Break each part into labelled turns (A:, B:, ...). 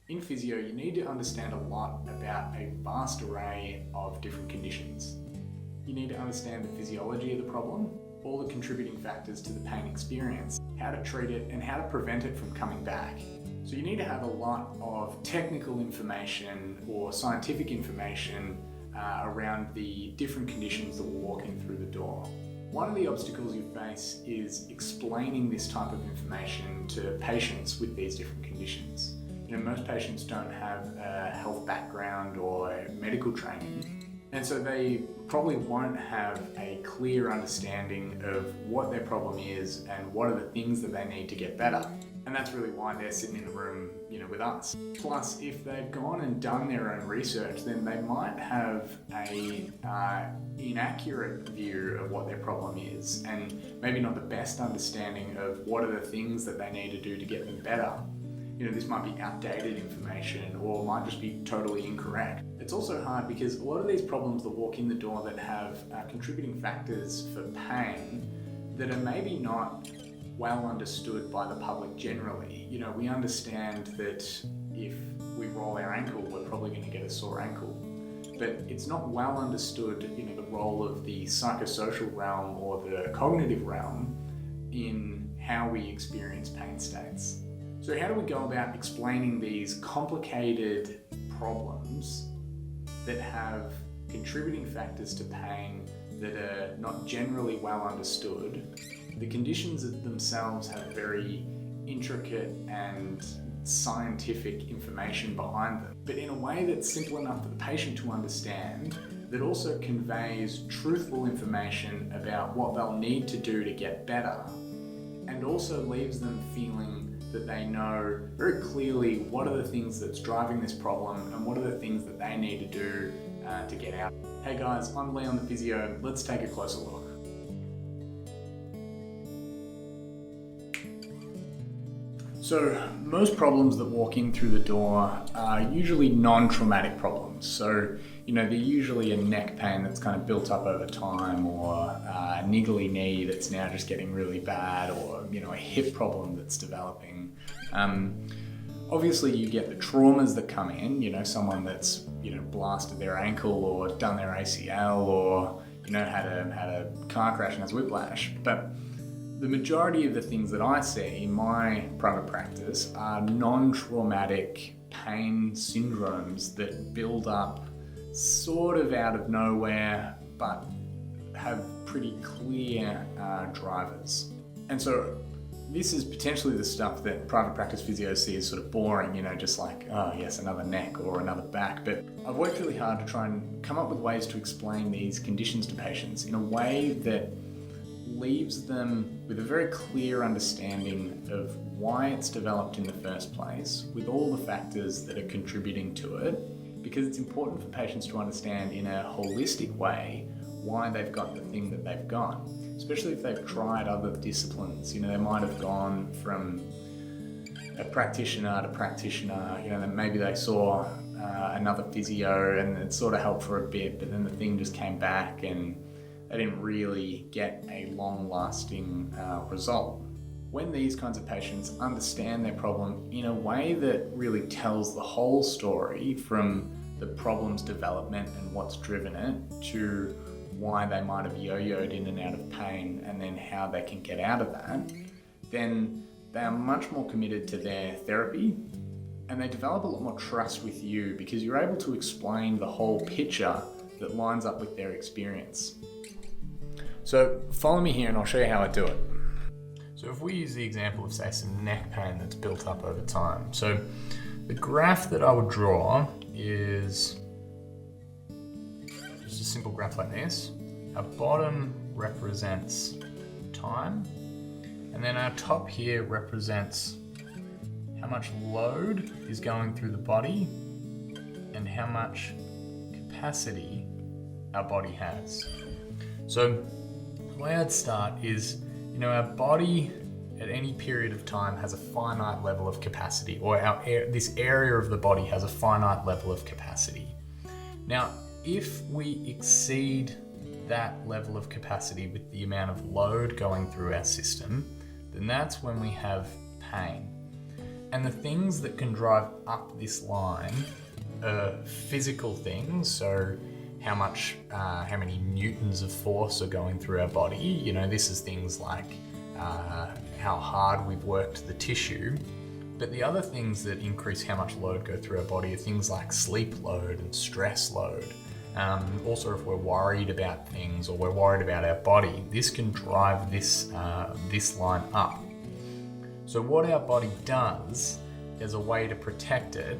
A: In physio, you need to understand a lot about a vast array of different conditions. You need to understand the physiology of the problem, all the contributing factors to the pain experience, how to treat it, and how to prevent it from coming back. So you need to have a lot of technical information or scientific information around the different conditions that will walk in through the door. One of the obstacles you face is explaining this type of information to patients with these different conditions. Most patients don't have a health background or medical training, and so they probably won't have a clear understanding of what their problem is and what are the things that they need to get better. And that's really why they're sitting in the room, with us. Plus, if they've gone and done their own research, then they might have a inaccurate view of what their problem is, and maybe not the best understanding of what are the things that they need to do to get them better. This might be outdated information or might just be totally incorrect. It's also hard because a lot of these problems that walk in the door that have contributing factors for pain that are maybe not well understood by the public generally. We understand that if we roll our ankle, we're probably going to get a sore ankle. But it's not well understood, the role of the psychosocial realm or the cognitive realm in how we experience pain states. So how do we go about explaining these complicated problems that have contributing factors to pain that are not generally well understood? The conditions themselves have very intricate and scientific information behind them, but in a way that's simple enough for the patient to understand, that also conveys truthful information about what they'll need to do to get better, and also leaves them feeling that they know very clearly what are the things that's driving this problem and what are the things that they need to do to get out. Hey guys, I'm Leon the Physio. Let's take a closer look. So most problems that walk in through the door are usually non-traumatic problems. So, they're usually a neck pain that's kind of built up over time, or a niggly knee that's now just getting really bad, or, a hip problem that's developing. Obviously you get the traumas that come in, someone that's, blasted their ankle or done their ACL or, had a car crash and has whiplash. But the majority of the things that I see in my private practice are non-traumatic pain syndromes that build up sort of out of nowhere, but have pretty clear drivers. And so this is potentially the stuff that private practice physios see as sort of boring, just like, oh yes, another neck or another back. But I've worked really hard to try and come up with ways to explain these conditions to patients in a way that leaves them with a very clear understanding of why it's developed in the first place, with all the factors that are contributing to it, because it's important for patients to understand in a holistic way why they've got the thing that they've got, especially if they've tried other disciplines. They might have gone from a practitioner to practitioner, then maybe they saw another physio and it sort of helped for a bit, but then the thing just came back and they didn't really get a long-lasting result. When these kinds of patients understand their problem in a way that really tells the whole story, from the problem's development and what's driven it to why they might have yo-yoed in and out of pain and then how they can get out of that, then they are much more committed to their therapy and they develop a lot more trust with you because you're able to explain the whole picture that lines up with their experience. So follow me here and I'll show you how I do it. So if we use the example of, say, some neck pain that's built up over time. So the graph that I would draw is just a simple graph like this. Our bottom represents time, and then our top here represents how much load is going through the body and how much capacity our body has. So the way I'd start is, our body at any period of time has a finite level of capacity, or this area of the body has a finite level of capacity. Now, if we exceed that level of capacity with the amount of load going through our system, then that's when we have pain.
B: And the things that can drive up this line are physical things, so how many newtons of force are going through our body. You know, this is things like how hard we've worked the tissue. But the other things that increase how much load go through our body are things like sleep load and stress load. Also, if we're worried about things or we're worried about our body, this can drive this line up. So what our body does as a way to protect it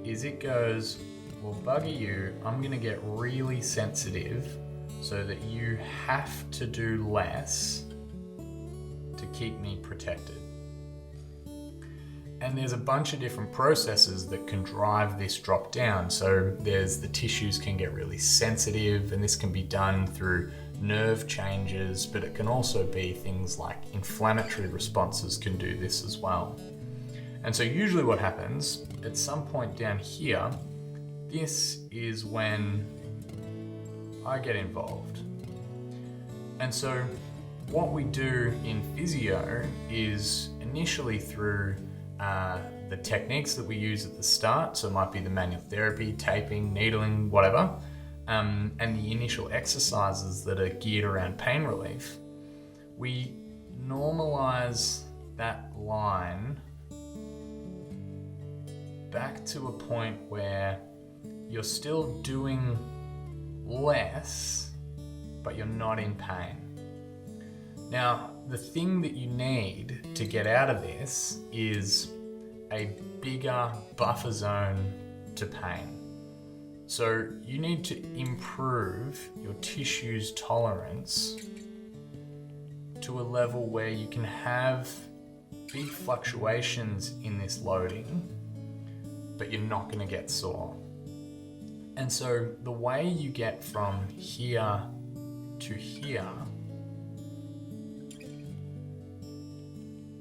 B: is it goes, well, bugger you, I'm going to get really sensitive so that you have to do less to keep me protected. And there's a bunch of different processes that can drive this drop down. So there's the tissues can get really sensitive, and this can be done through nerve changes, but it can also be things like inflammatory responses can do this as well. And so usually what happens at some point down here, this is when I get involved. And so what we do in physio is initially through the techniques that we use at the start, so it might be the manual therapy, taping, needling, whatever, and the initial exercises that are geared around pain relief. We normalize that line back to a point where you're still doing less, but you're not in pain. Now, the thing that you need to get out of this is a bigger buffer zone to pain. So you need to improve your tissue's tolerance to a level where you can have big fluctuations in this loading, but you're not going to get sore. And so the way you get from here to here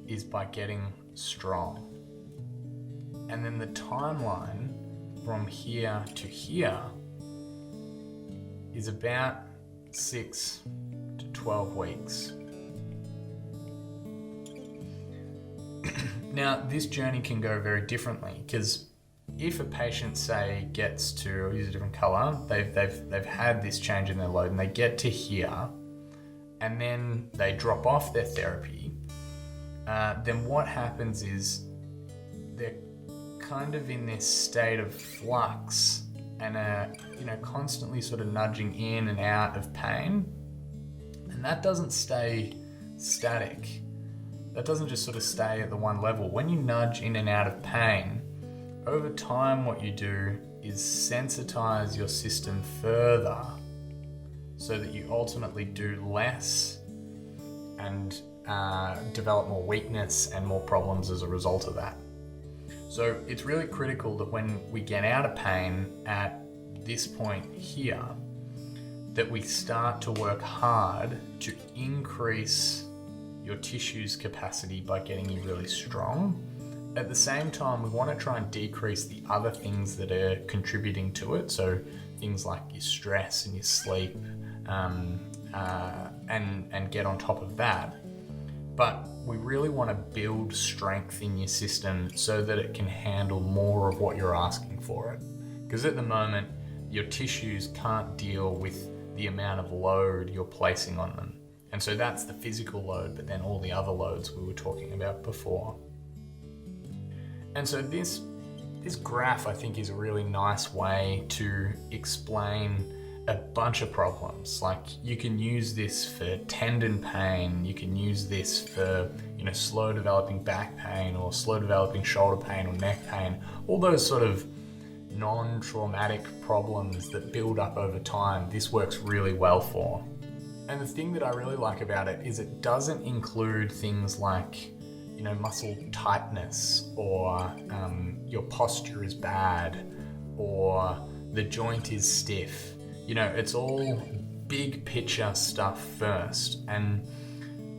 B: is by getting strong. And then the timeline from here to here is about 6 to 12 weeks. Now, this journey can go very differently, because if a patient, say, gets to, I'll use a different color, they've had this change in their load and they get to here, and then they drop off their therapy, then what happens is they're kind of in this state of flux and are, constantly sort of nudging in and out of pain, and that doesn't stay static. That doesn't just sort of stay at the one level. When you nudge in and out of pain, over time what you do is sensitize your system further so that you ultimately do less and develop more weakness and more problems as a result of that. So it's really critical that when we get out of pain at this point here, that we start to work hard to increase your tissue's capacity by getting you really strong. At the same time, we want to try and decrease the other things that are contributing to it. So things like your stress and your sleep, and get on top of that. But we really want to build strength in your system so that it can handle more of what you're asking for it. Because at the moment, your tissues can't deal with the amount of load you're placing on them. And so that's the physical load, but then all the other loads we were talking about before. And so this graph, I think, is a really nice way to explain a bunch of problems. Like, you can use this for tendon pain, you can use this for, slow developing back pain or slow developing shoulder pain or neck pain, all those sort of non-traumatic problems that build up over time. This works really well for. And the thing that I really like about it is it doesn't include things like, muscle tightness, or your posture is bad, or the joint is stiff. It's all big picture stuff first. And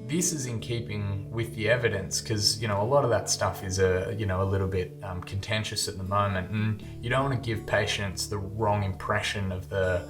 B: this is in keeping with the evidence, because, a lot of that stuff is a little bit contentious at the moment. And you don't want to give patients the wrong impression of the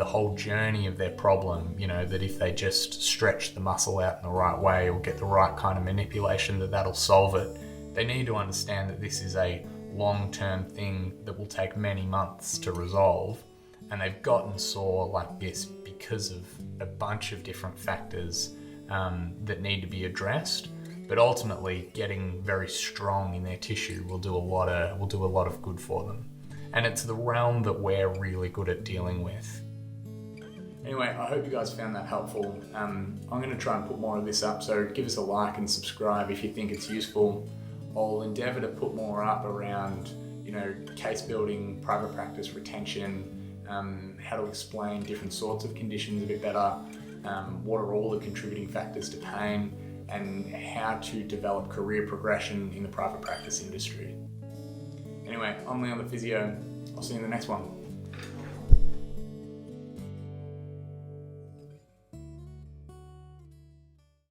B: whole journey of their problem, that if they just stretch the muscle out in the right way or get the right kind of manipulation, that'll solve it. They need to understand that this is a long-term thing that will take many months to resolve, and they've gotten sore like this because of a bunch of different factors that need to be addressed. But ultimately, getting very strong in their tissue will do a lot of good for them. And it's the realm that we're really good at dealing with.
A: Anyway, I hope you guys found that helpful. I'm going to try and put more of this up, so give us a like and subscribe if you think it's useful. I'll endeavour to put more up around, case building, private practice retention, how to explain different sorts of conditions a bit better, what are all the contributing factors to pain, and how to develop career progression in the private practice industry. Anyway, I'm Leon the Physio. I'll see you in the next one.